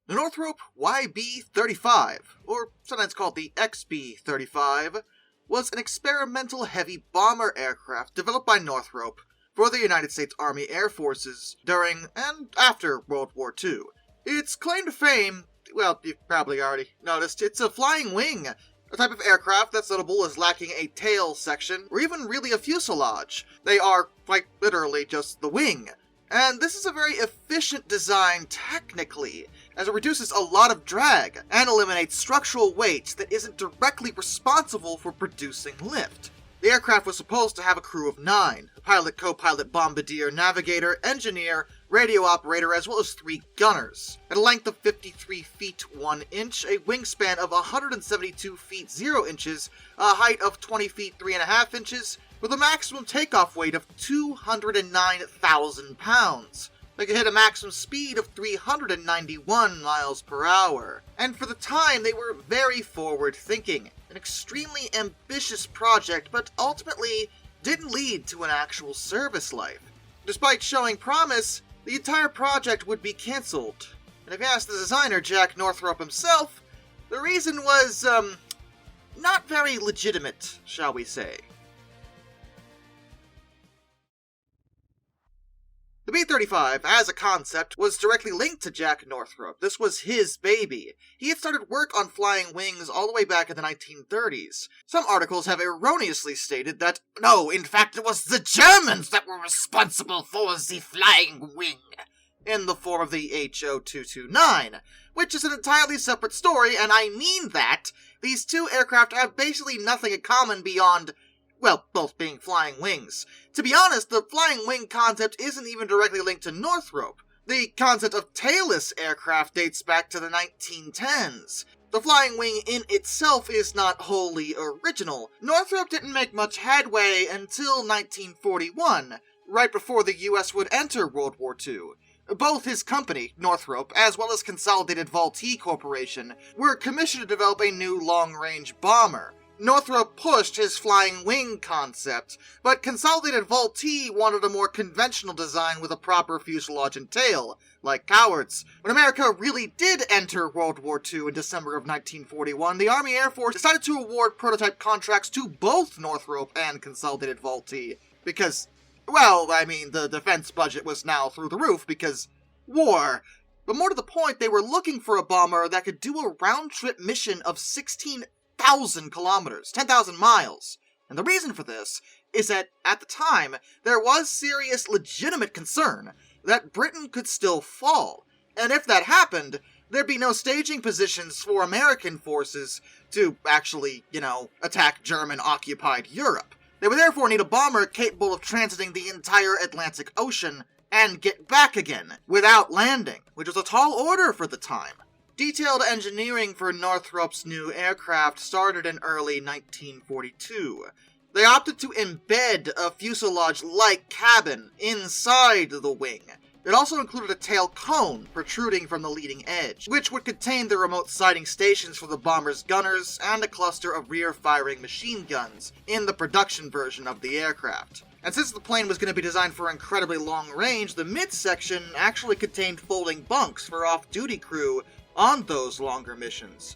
The Northrop YB-35, or sometimes called the XB-35, was an experimental heavy bomber aircraft developed by Northrop for the United States Army Air Forces during and after World War II. Its claim to fame, well, you've probably already noticed, it's a flying wing, a type of aircraft that's notable as lacking a tail section, or even really a fuselage. They are, quite literally, just the wing. And this is a very efficient design technically, as it reduces a lot of drag and eliminates structural weight that isn't directly responsible for producing lift. The aircraft was supposed to have a crew of 9, a pilot, co-pilot, bombardier, navigator, engineer, radio operator, as well as 3 gunners. At a length of 53 feet 1 inch, a wingspan of 172 feet 0 inches, a height of 20 feet 3.5 inches, with a maximum takeoff weight of 209,000 pounds. They could hit a maximum speed of 391 miles per hour. And for the time, they were very forward-thinking. An extremely ambitious project, but ultimately didn't lead to an actual service life. Despite showing promise, the entire project would be cancelled. And if you ask the designer, Jack Northrop himself, the reason was, not very legitimate, shall we say. The B-35, as a concept, was directly linked to Jack Northrop. This was his baby. He had started work on flying wings all the way back in the 1930s. Some articles have erroneously stated that, no, in fact it was the Germans that were responsible for the flying wing, in the form of the HO-229, which is an entirely separate story, and I mean that. These two aircraft have basically nothing in common beyond, well, both being flying wings. To be honest, the flying wing concept isn't even directly linked to Northrop. The concept of tailless aircraft dates back to the 1910s. The flying wing in itself is not wholly original. Northrop didn't make much headway until 1941, right before the US would enter World War II. Both his company, Northrop, as well as Consolidated Vultee Corporation, were commissioned to develop a new long-range bomber. Northrop pushed his flying wing concept, but Consolidated Vultee wanted a more conventional design with a proper fuselage and tail, like cowards. When America really did enter World War II in December of 1941, the Army Air Force decided to award prototype contracts to both Northrop and Consolidated Vultee, because, well, I mean, the defense budget was now through the roof because war. But more to the point, they were looking for a bomber that could do a round-trip mission of 16,000 kilometers, 10,000 miles. And the reason for this is that, at the time, there was serious legitimate concern that Britain could still fall. And if that happened, there'd be no staging positions for American forces to actually, attack German-occupied Europe. They would therefore need a bomber capable of transiting the entire Atlantic Ocean and get back again without landing, which was a tall order for the time. Detailed engineering for Northrop's new aircraft started in early 1942. They opted to embed a fuselage-like cabin inside the wing. It also included a tail cone protruding from the leading edge, which would contain the remote sighting stations for the bomber's gunners and a cluster of rear-firing machine guns in the production version of the aircraft. And since the plane was going to be designed for incredibly long range, the midsection actually contained folding bunks for off-duty crew on those longer missions.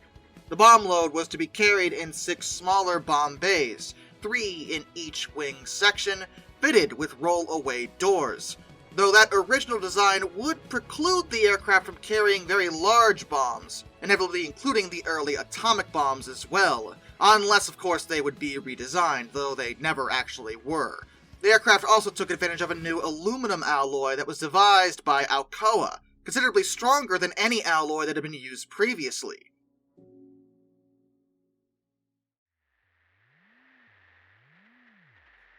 The bomb load was to be carried in 6 smaller bomb bays, 3 in each wing section, fitted with roll-away doors, though that original design would preclude the aircraft from carrying very large bombs, inevitably including the early atomic bombs as well, unless of course they would be redesigned, though they never actually were. The aircraft also took advantage of a new aluminum alloy that was devised by Alcoa, considerably stronger than any alloy that had been used previously.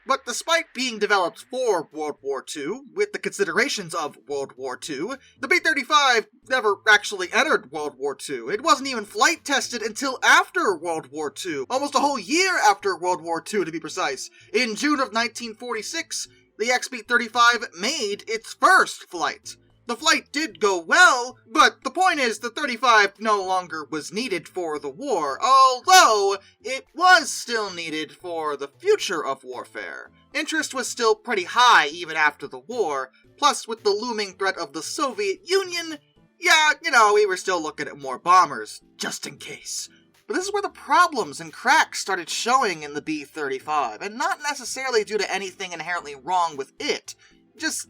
But despite being developed for World War II, with the considerations of World War II, the B-35 never actually entered World War II. It wasn't even flight tested until after World War II, almost a whole year after World War II to be precise. In June of 1946, the XB-35 made its first flight. The flight did go well, but the point is the 35 no longer was needed for the war, although it was still needed for the future of warfare. Interest was still pretty high even after the war, plus with the looming threat of the Soviet Union, yeah, we were still looking at more bombers, just in case. But this is where the problems and cracks started showing in the B-35, and not necessarily due to anything inherently wrong with it, just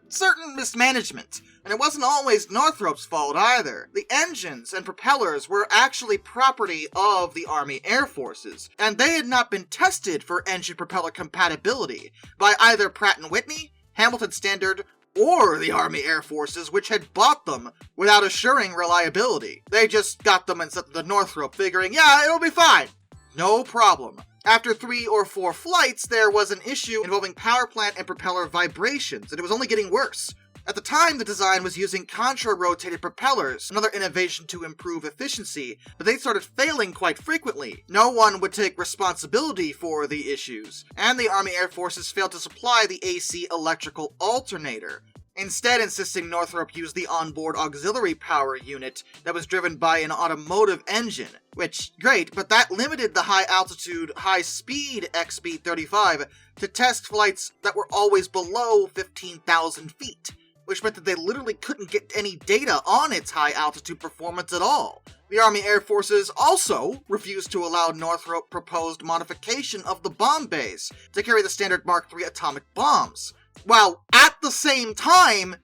certain mismanagement. And it wasn't always Northrop's fault either. The engines and propellers were actually property of the Army Air Forces, and they had not been tested for engine-propeller compatibility by either Pratt & Whitney, Hamilton Standard, or the Army Air Forces, which had bought them without assuring reliability. They just got them and sent them to Northrop, figuring, yeah, it'll be fine. No problem. After 3 or 4 flights, there was an issue involving power plant and propeller vibrations, and it was only getting worse. At the time, the design was using contra-rotated propellers, another innovation to improve efficiency, but they started failing quite frequently. No one would take responsibility for the issues, and the Army Air Forces failed to supply the AC electrical alternator, instead insisting Northrop use the onboard auxiliary power unit that was driven by an automotive engine, which, great, but that limited the high-altitude, high-speed XB-35 to test flights that were always below 15,000 feet, which meant that they literally couldn't get any data on its high-altitude performance at all. The Army Air Forces also refused to allow Northrop proposed modification of the bomb bays to carry the standard Mark III atomic bombs, while at the same time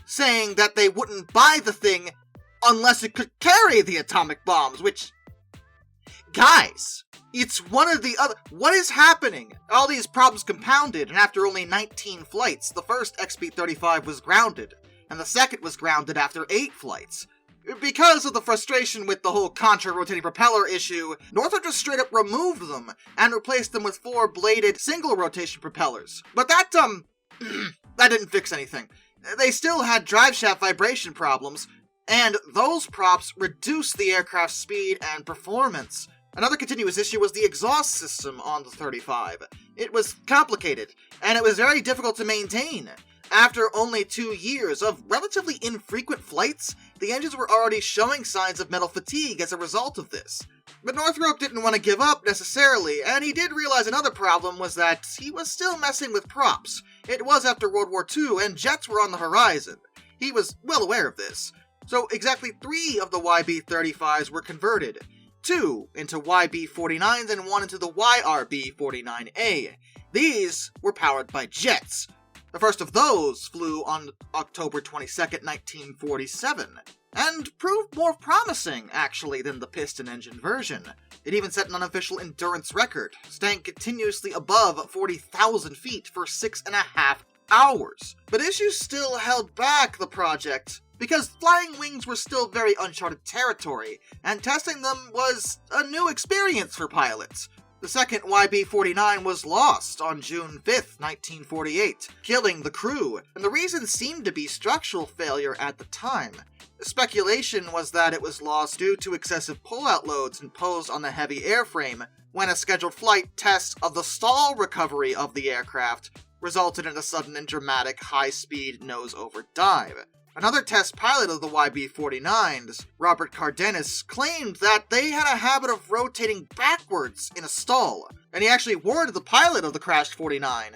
saying that they wouldn't buy the thing unless it could carry the atomic bombs, which... Guys, it's one or the other. What is happening? All these problems compounded, and after only 19 flights, the first XB-35 was grounded, and the second was grounded after 8 flights. Because of the frustration with the whole contra-rotating propeller issue, Northrop just straight up removed them, and replaced them with 4-bladed single-rotation propellers. But that didn't fix anything. They still had driveshaft vibration problems, and those props reduced the aircraft's speed and performance. Another continuous issue was the exhaust system on the 35. It was complicated, and it was very difficult to maintain. After only 2 years of relatively infrequent flights, the engines were already showing signs of metal fatigue as a result of this. But Northrop didn't want to give up necessarily, and he did realize another problem was that he was still messing with props. It was after World War II, and jets were on the horizon. He was well aware of this. So exactly 3 of the YB-35s were converted. 2 into YB-49s and 1 into the YRB-49A. These were powered by jets. The first of those flew on October 22nd, 1947, and proved more promising, actually, than the piston-engine version. It even set an unofficial endurance record, staying continuously above 40,000 feet for 6.5 hours. But issues still held back the project, because flying wings were still very uncharted territory, and testing them was a new experience for pilots. The second YB-49 was lost on June 5th, 1948, killing the crew, and the reason seemed to be structural failure at the time. The speculation was that it was lost due to excessive pull-out loads imposed on the heavy airframe when a scheduled flight test of the stall recovery of the aircraft resulted in a sudden and dramatic high-speed nose-over dive. Another test pilot of the YB-49s, Robert Cardenas, claimed that they had a habit of rotating backwards in a stall, and he actually warned the pilot of the crashed 49,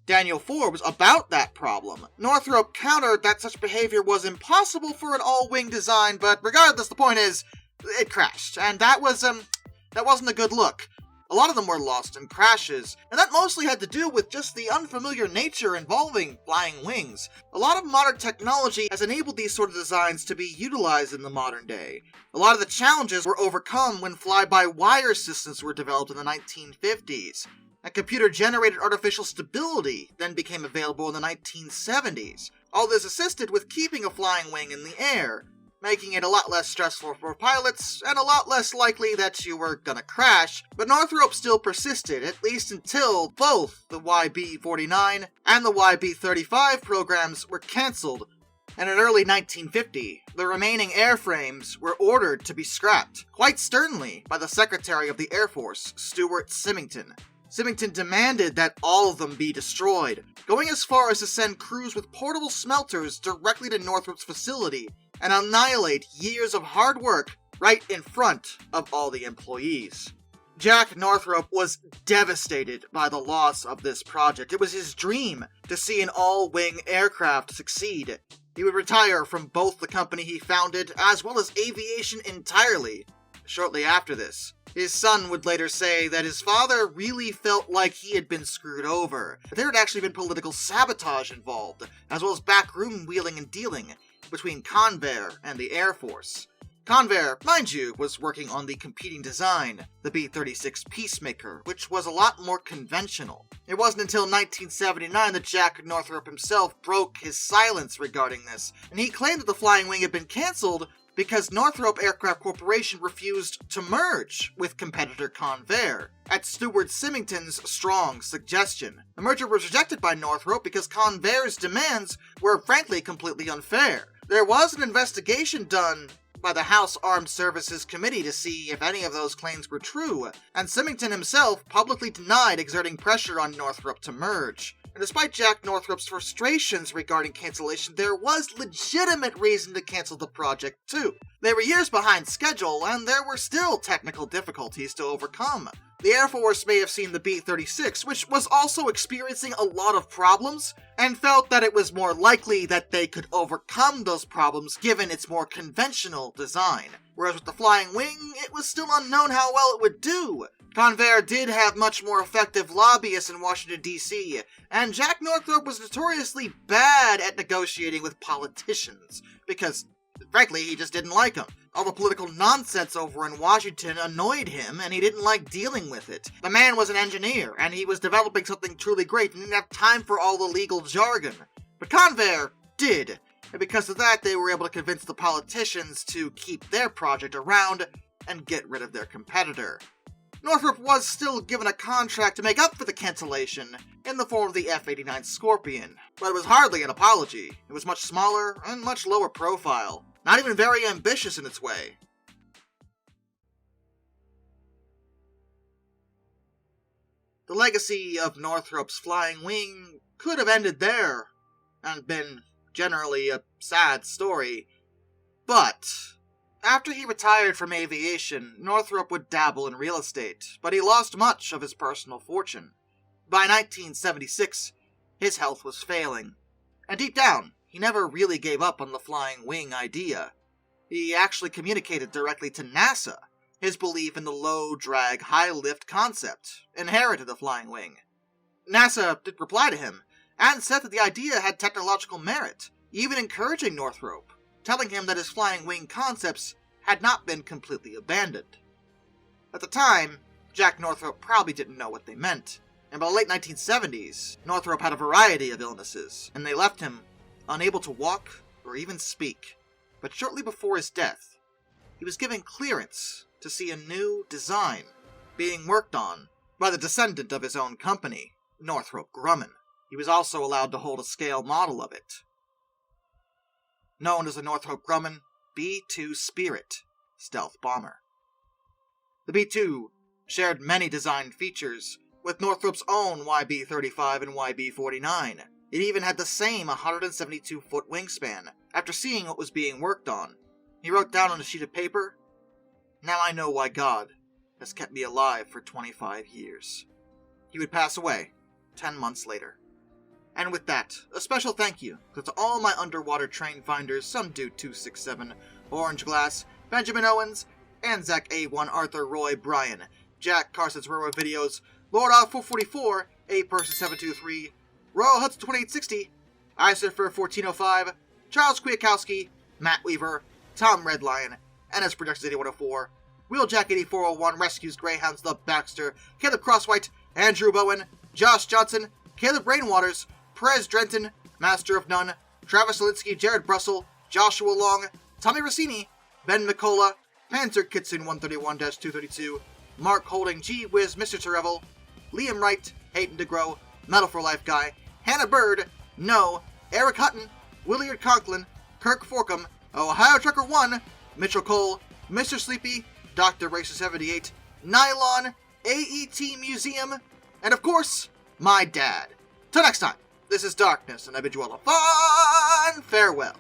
Daniel Forbes, about that problem. Northrop countered that such behavior was impossible for an all-wing design, but regardless, the point is, it crashed, and that wasn't a good look. A lot of them were lost in crashes, and that mostly had to do with just the unfamiliar nature involving flying wings. A lot of modern technology has enabled these sort of designs to be utilized in the modern day. A lot of the challenges were overcome when fly-by-wire systems were developed in the 1950s. And computer-generated artificial stability then became available in the 1970s. All this assisted with keeping a flying wing in the air, making it a lot less stressful for pilots, and a lot less likely that you were gonna crash, but Northrop still persisted, at least until both the YB-49 and the YB-35 programs were cancelled, and in early 1950, the remaining airframes were ordered to be scrapped, quite sternly, by the Secretary of the Air Force, Stuart Symington. Symington demanded that all of them be destroyed, going as far as to send crews with portable smelters directly to Northrop's facility and annihilate years of hard work right in front of all the employees. Jack Northrop was devastated by the loss of this project. It was his dream to see an all-wing aircraft succeed. He would retire from both the company he founded as well as aviation entirely shortly after this. His son would later say that his father really felt like he had been screwed over, that there had actually been political sabotage involved, as well as backroom wheeling and dealing between Convair and the Air Force. Convair, mind you, was working on the competing design, the B-36 Peacemaker, which was a lot more conventional. It wasn't until 1979 that Jack Northrop himself broke his silence regarding this, and he claimed that the flying wing had been cancelled because Northrop Aircraft Corporation refused to merge with competitor Convair, at Stuart Symington's strong suggestion. The merger was rejected by Northrop because Convair's demands were frankly completely unfair. There was an investigation done by the House Armed Services Committee to see if any of those claims were true, and Symington himself publicly denied exerting pressure on Northrop to merge. And despite Jack Northrop's frustrations regarding cancellation, there was legitimate reason to cancel the project too. They were years behind schedule, and there were still technical difficulties to overcome. The Air Force may have seen the B-36, which was also experiencing a lot of problems, and felt that it was more likely that they could overcome those problems given its more conventional design. Whereas with the flying wing, it was still unknown how well it would do. Convair did have much more effective lobbyists in Washington, D.C., and Jack Northrop was notoriously bad at negotiating with politicians, because, frankly, he just didn't like them. All the political nonsense over in Washington annoyed him, and he didn't like dealing with it. The man was an engineer, and he was developing something truly great and didn't have time for all the legal jargon. But Convair did, and because of that, they were able to convince the politicians to keep their project around and get rid of their competitor. Northrop was still given a contract to make up for the cancellation in the form of the F-89 Scorpion, but it was hardly an apology. It was much smaller and much lower profile, not even very ambitious in its way. The legacy of Northrop's flying wing could have ended there and been generally a sad story, but after he retired from aviation, Northrop would dabble in real estate, but he lost much of his personal fortune. By 1976, his health was failing, and deep down, he never really gave up on the flying wing idea. He actually communicated directly to NASA his belief in the low-drag, high-lift concept inherent in the flying wing. NASA did reply to him, and said that the idea had technological merit, even encouraging Northrop, telling him that his flying wing concepts had not been completely abandoned. At the time, Jack Northrop probably didn't know what they meant, and by the late 1970s, Northrop had a variety of illnesses, and they left him unable to walk or even speak. But shortly before his death, he was given clearance to see a new design being worked on by the descendant of his own company, Northrop Grumman. He was also allowed to hold a scale model of it, known as the Northrop Grumman B-2 Spirit stealth bomber. The B-2 shared many design features with Northrop's own YB-35 and YB-49. It even had the same 172-foot wingspan. After seeing what was being worked on, he wrote down on a sheet of paper, "Now I know why God has kept me alive for 25 years. He would pass away 10 months later. And with that, a special thank you to all my underwater train finders, Some Dude 267, Orange Glass, Benjamin Owens, Anzac A1, Arthur Roy, Brian, Jack Carson's Railroad Videos, Lord Off 444, A Person 723, Royal Hudson 2860, Isurfer 1405, Charles Kwiatkowski, Matt Weaver, Tom Redlion, NS Productions 8104, Wheeljack 8401, Rescues Greyhounds, The Baxter, Caleb Crosswhite, Andrew Bowen, Josh Johnson, Caleb Rainwaters, Perez Drenton, Master of None, Travis Alinsky, Jared Brussel, Joshua Long, Tommy Rossini, Ben Nicola, Panzer Kitson 131-232, Mark Holding, G Wiz, Mr. Terevel, Liam Wright, Hayden DeGrow, Metal for Life Guy, Hannah Bird, No, Eric Hutton, Williard Conklin, Kirk Forkham, Ohio Trucker 1, Mitchell Cole, Mr. Sleepy, Dr. Racer 78, Nylon, AET Museum, and of course, my dad. Till next time, this is Darkness, and I bid you all a fond farewell.